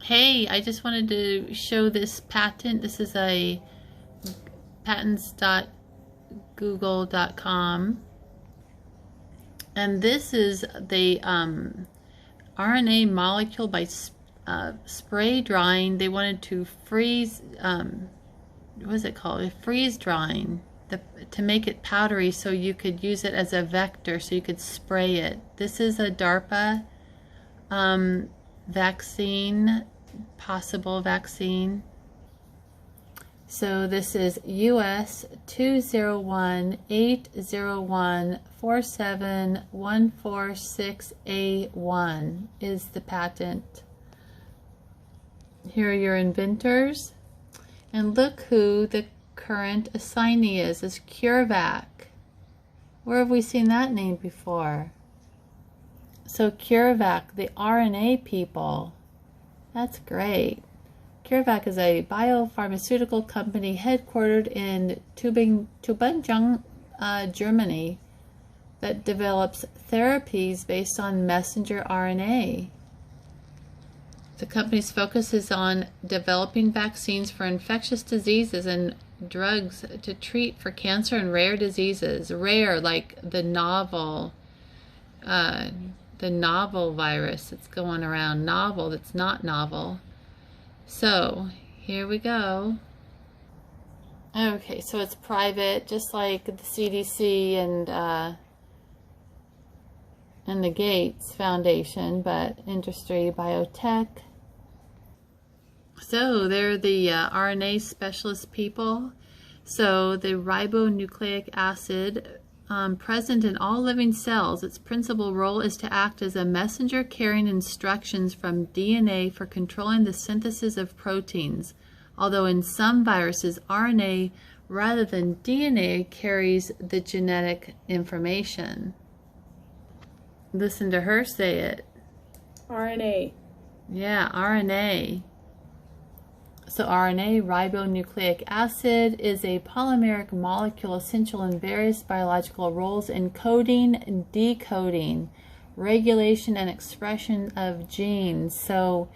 Hey, I just wanted to show this patent. This is a patents.google.com, and this is the RNA molecule by spray drying. They wanted to freeze, what is it called? Freeze drying to make it powdery so you could use it as a vector, so you could spray it. This is a Darpa vaccine, possible vaccine. So this is US 201-801-47146A1 is the patent. Here are your inventors. And look who the current assignee is CUREVAC. Where have we seen that name before? So CUREVAC, the RNA people. That's great. CureVac is a biopharmaceutical company headquartered in Tübingen, Germany, that develops therapies based on messenger RNA. The company's focus is on developing vaccines for infectious diseases and drugs to treat for cancer and rare diseases. Rare, like the novel virus that's going around. Novel that's not novel. So here we go. Okay, so it's private, just like the CDC and the Gates Foundation, but industry, biotech. So they're the RNA specialist people. So the ribonucleic acid present in all living cells, its principal role is to act as a messenger carrying instructions from DNA for controlling the synthesis of proteins, although in some viruses, RNA rather than DNA carries the genetic information. Listen to her say it. RNA. Yeah, RNA. So RNA, ribonucleic acid, is a polymeric molecule essential in various biological roles in coding, decoding, regulation, and expression of genes. So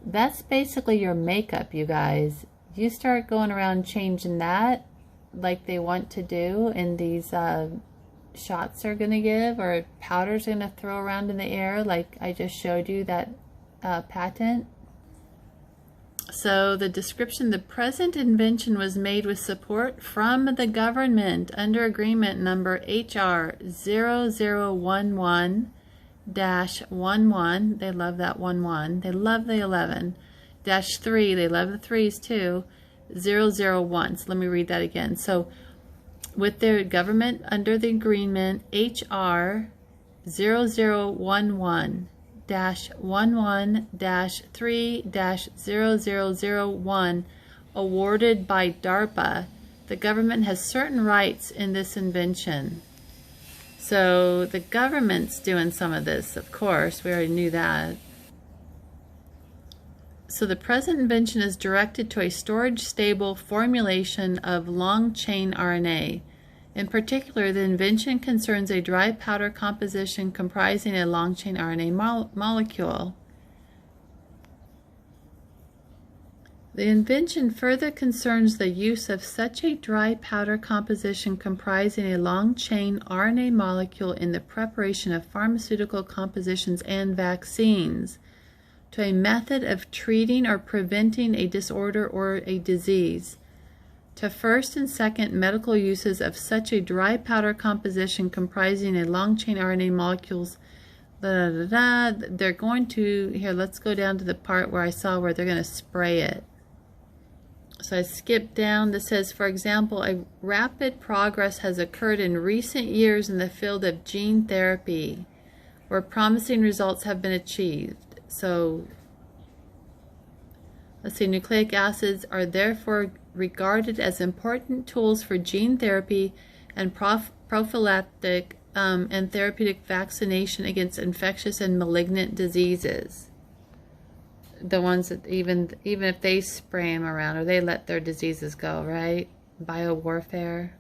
that's basically your makeup, you guys. You start going around changing that like they want to do, and these shots are going to give, or powders going to throw around in the air like I just showed you that patent. So the description, the present invention was made with support from the government under agreement number HR 0011-11, they love that 11, they love the 11, -3, they love the 3s too, 001. So let me read that again. So with their government under the agreement HR 0011-11-3-0001 awarded by Darpa, the government has certain rights in this invention. So the government's doing some of this, of course, we already knew that. So the present invention is directed to a storage stable formulation of long chain RNA. In particular, the invention concerns a dry powder composition comprising a long-chain RNA molecule. The invention further concerns the use of such a dry powder composition comprising a long-chain RNA molecule in the preparation of pharmaceutical compositions and vaccines to a method of treating or preventing a disorder or a disease. To first and second medical uses of such a dry powder composition comprising a long-chain RNA molecules, they're going to, here, let's go down to the part where I saw where they're going to spray it. So I skipped down. This says, for example, a rapid progress has occurred in recent years in the field of gene therapy, where promising results have been achieved. So let's see, nucleic acids are therefore regarded as important tools for gene therapy and prophylactic and therapeutic vaccination against infectious and malignant diseases. The ones that even if they spray them around or they let their diseases go, right? Biowarfare.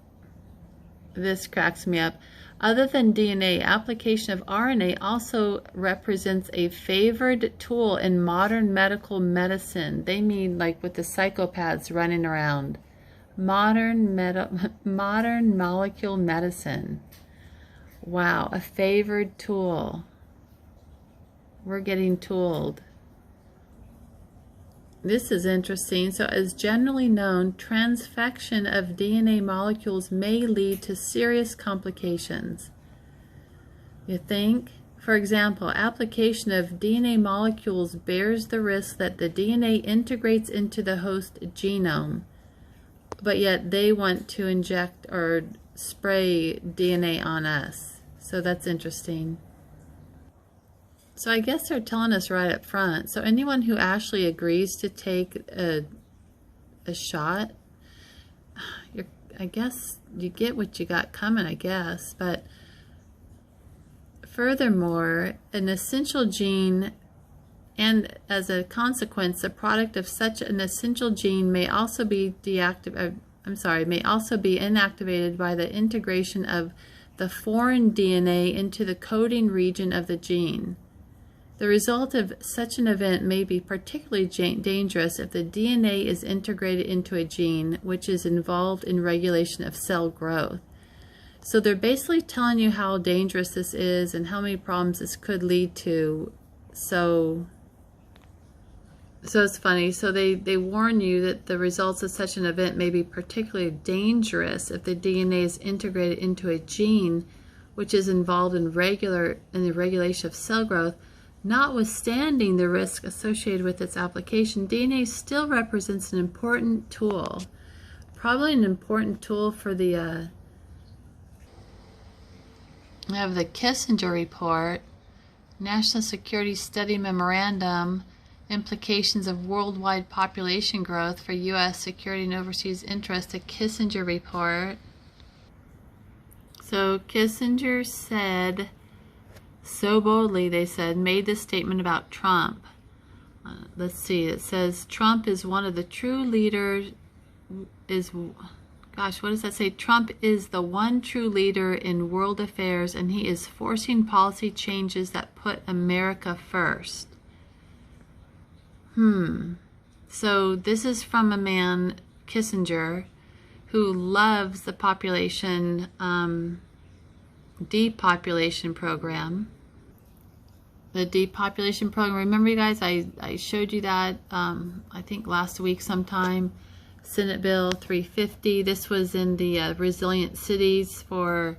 This cracks me up. Other than DNA, application of RNA also represents a favored tool in modern medical medicine. They mean like with the psychopaths running around. Modern molecule medicine. Wow, a favored tool. We're getting tooled. This is interesting. So, as generally known, transfection of DNA molecules may lead to serious complications. You think? For example, application of DNA molecules bears the risk that the DNA integrates into the host genome, but yet they want to inject or spray DNA on us. So that's interesting. So I guess they're telling us right up front. So anyone who actually agrees to take a shot, I guess you get what you got coming, I guess. But furthermore, an essential gene, and as a consequence, a product of such an essential gene may also be inactivated by the integration of the foreign DNA into the coding region of the gene. The result of such an event may be particularly dangerous if the DNA is integrated into a gene which is involved in regulation of cell growth. So they're basically telling you how dangerous this is and how many problems this could lead to. So it's funny. So they warn you that the results of such an event may be particularly dangerous if the DNA is integrated into a gene which is involved in the regulation of cell growth. Notwithstanding the risk associated with its application, DNA still represents an important tool. Probably an important tool for the we have the Kissinger Report, National Security Study Memorandum, Implications of Worldwide Population Growth for U.S. Security and Overseas Interests, the Kissinger Report. So Kissinger said, so boldly, they said, made this statement about Trump. Let's see, it says, Trump is one of the true leaders, gosh, what does that say? Trump is the one true leader in world affairs, and he is forcing policy changes that put America first. So this is from a man, Kissinger, who loves the population depopulation program. The depopulation program, remember you guys, I showed you that I think last week sometime, Senate Bill 350. This was in the resilient cities for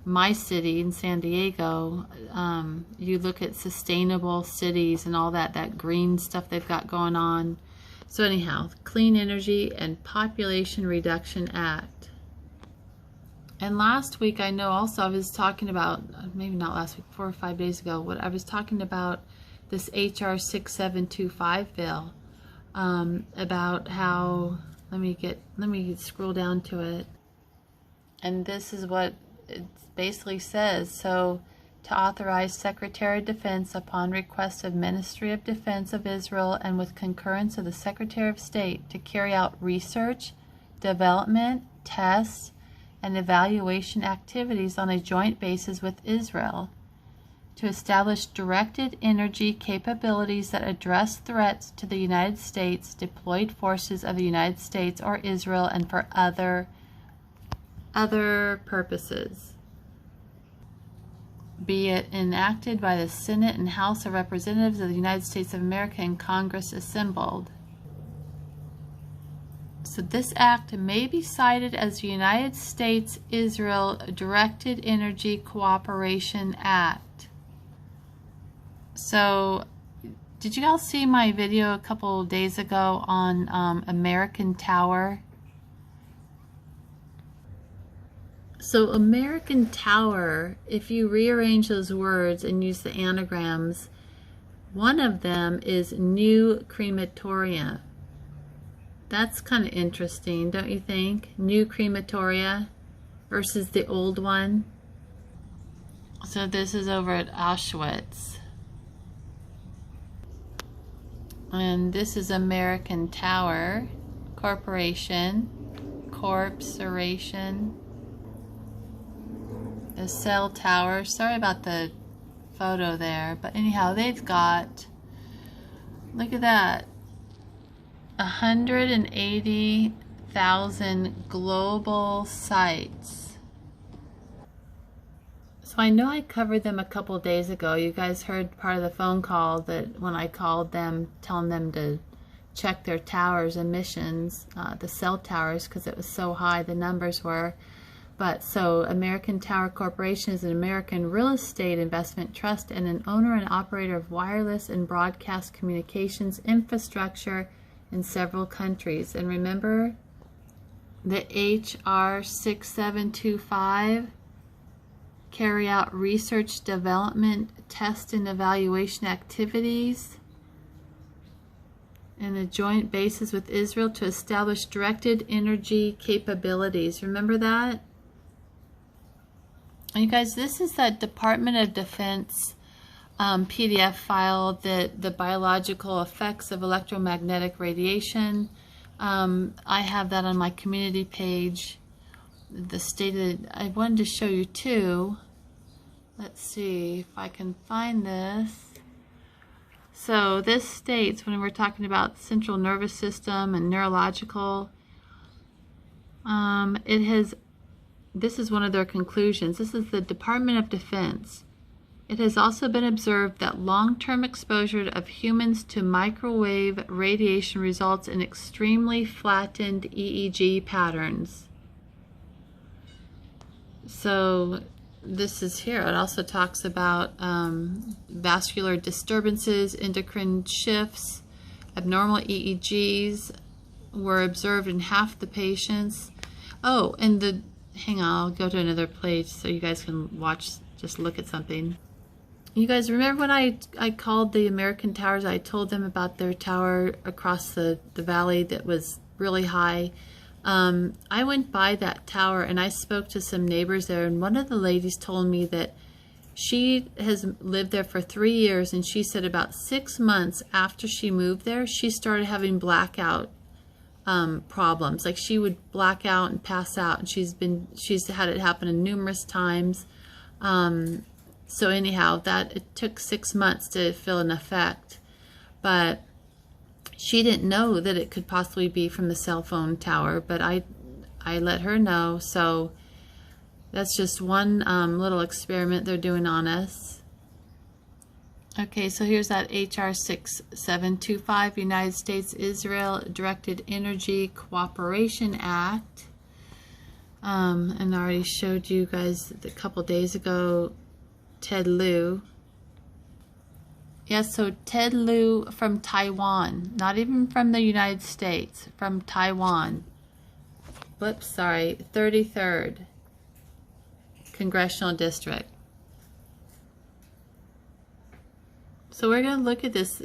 my city in San Diego. You look at sustainable cities and all that green stuff they've got going on. So anyhow, Clean Energy and Population Reduction Act. And last week, I know also I was talking about, maybe not last week, 4 or 5 days ago, I was talking about this HR 6725 bill, about how, let me scroll down to it. And this is what it basically says. So, to authorize Secretary of Defense upon request of Ministry of Defense of Israel and with concurrence of the Secretary of State to carry out research, development, tests, and evaluation activities on a joint basis with Israel, to establish directed energy capabilities that address threats to the United States, deployed forces of the United States or Israel, and for other purposes, be it enacted by the Senate and House of Representatives of the United States of America and Congress assembled. So this act may be cited as the United States-Israel Directed Energy Cooperation Act. So, did you all see my video a couple of days ago on American Tower? So American Tower, if you rearrange those words and use the anagrams, one of them is New Crematoria. That's kind of interesting, don't you think? New Crematoria versus the old one. So this is over at Auschwitz. And this is American Tower Corporation. The cell tower. Sorry about the photo there, but anyhow, they've got, look at that, 180,000 global sites. So I know I covered them a couple days ago. You guys heard part of the phone call that when I called them, telling them to check their towers emissions, the cell towers, because it was so high, the numbers were. But so American Tower Corporation is an American real estate investment trust and an owner and operator of wireless and broadcast communications infrastructure in several countries. And remember the HR 6725, carry out research, development, test and evaluation activities in a joint basis with Israel to establish directed energy capabilities. Remember that? You guys, this is that Department of Defense PDF file, that the biological effects of electromagnetic radiation. I have that on my community page. The stated, I wanted to show you too. Let's see if I can find this. So this states, when we're talking about central nervous system and neurological, this is one of their conclusions. This is the Department of Defense. It has also been observed that long-term exposure of humans to microwave radiation results in extremely flattened EEG patterns. So this is here. It also talks about vascular disturbances, endocrine shifts, abnormal EEGs were observed in half the patients. Oh, and the hang on, I'll go to another page so you guys can watch, just look at something. You guys remember when I called the American Towers, I told them about their tower across the valley that was really high. I went by that tower and I spoke to some neighbors there, and one of the ladies told me that she has lived there for 3 years, and she said about 6 months after she moved there, she started having blackout problems. Like she would black out and pass out, and she's had it happen numerous times. So anyhow, it took 6 months to feel an effect, but she didn't know that it could possibly be from the cell phone tower, but I let her know. So that's just one little experiment they're doing on us. Okay, so here's that HR 6725, United States-Israel Directed Energy Cooperation Act. And I already showed you guys a couple days ago, Ted Lieu. Yes, so Ted Lieu from Taiwan, not even from the United States, from Taiwan. Whoops, sorry, 33rd Congressional District. So we're going to look at this.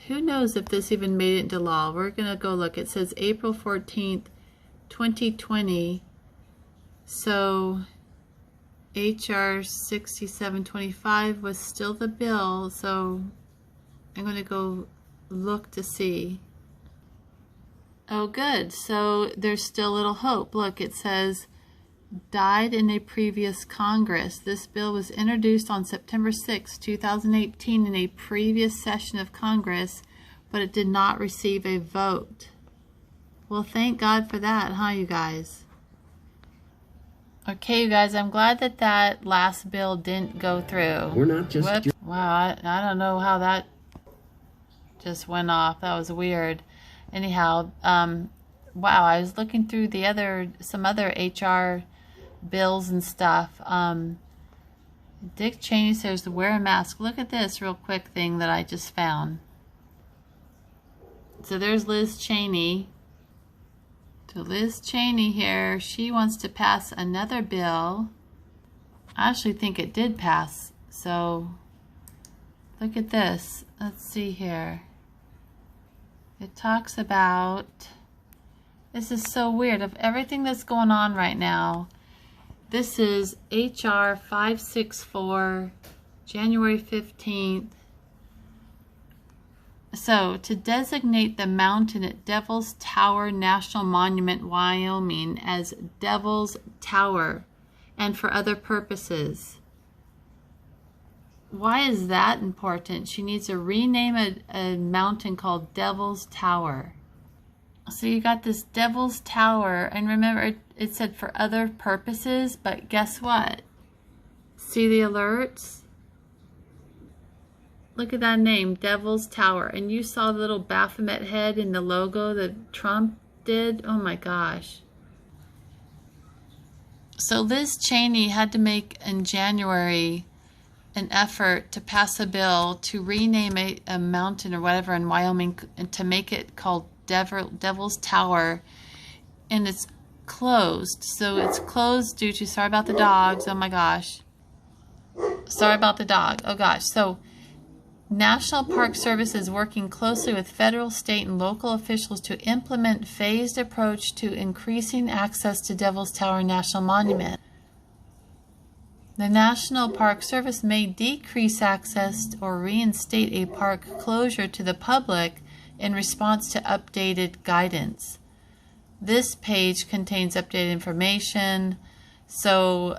Who knows if this even made it into law? We're going to go look. It says April 14th, 2020. So HR 6725 was still the bill. So I'm going to go look to see. Oh, good. So there's still little hope. Look, it says, died in a previous Congress. This bill was introduced on September 6, 2018 in a previous session of Congress, but it did not receive a vote. Well, thank God for that, huh, you guys? Okay, you guys, I'm glad that that last bill didn't go through. We're not just... Whoops. Wow, I don't know how that just went off. That was weird. Anyhow, wow, I was looking through some other HR bills and stuff. Dick Cheney says to wear a mask. Look at this real quick thing that I just found. So there's Liz Cheney. So Liz Cheney here, she wants to pass another bill. I actually think it did pass. So look at this. Let's see here. It talks about, this is so weird, of everything that's going on right now. This is HR 564, January 15th. So, to designate the mountain at Devil's Tower National Monument, Wyoming as Devil's Tower and for other purposes. Why is that important? She needs to rename a mountain called Devil's Tower. So you got this Devil's Tower, and remember it said for other purposes, but guess what? See the alerts? Look at that name, Devil's Tower. And you saw the little Baphomet head in the logo that Trump did? Oh my gosh. So Liz Cheney had to make in January an effort to pass a bill to rename a mountain or whatever in Wyoming and to make it called Devil's Tower, and it's closed. So it's closed due to, sorry about the dogs, oh my gosh. Sorry about the dog, oh gosh. So National Park Service is working closely with federal, state, and local officials to implement phased approach to increasing access to Devil's Tower National Monument. The National Park Service may decrease access or reinstate a park closure to the public in response to updated guidance. This page contains updated information. So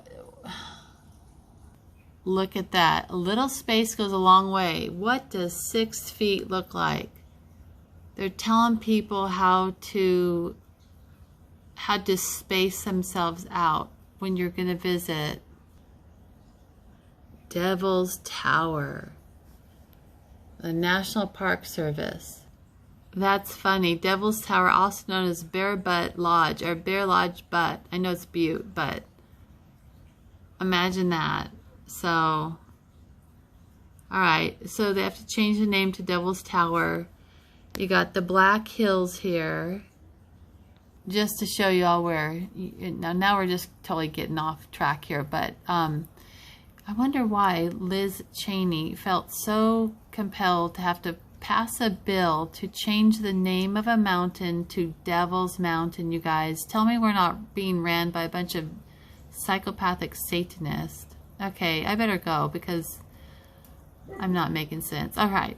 look at that. A little space goes a long way. What does 6 feet look like? They're telling people how to space themselves out when you're going to visit Devil's Tower, the National Park Service. That's funny. Devil's Tower, also known as Bear Butt Lodge, or Bear Lodge Butte. I know it's Butte, but imagine that. So, all right. So they have to change the name to Devil's Tower. You got the Black Hills here, just to show you all where. Now we're just totally getting off track here, but I wonder why Liz Cheney felt so compelled to have to pass a bill to change the name of a mountain to Devil's Mountain, you guys. Tell me we're not being ran by a bunch of psychopathic Satanists. Okay, I better go because I'm not making sense. All right.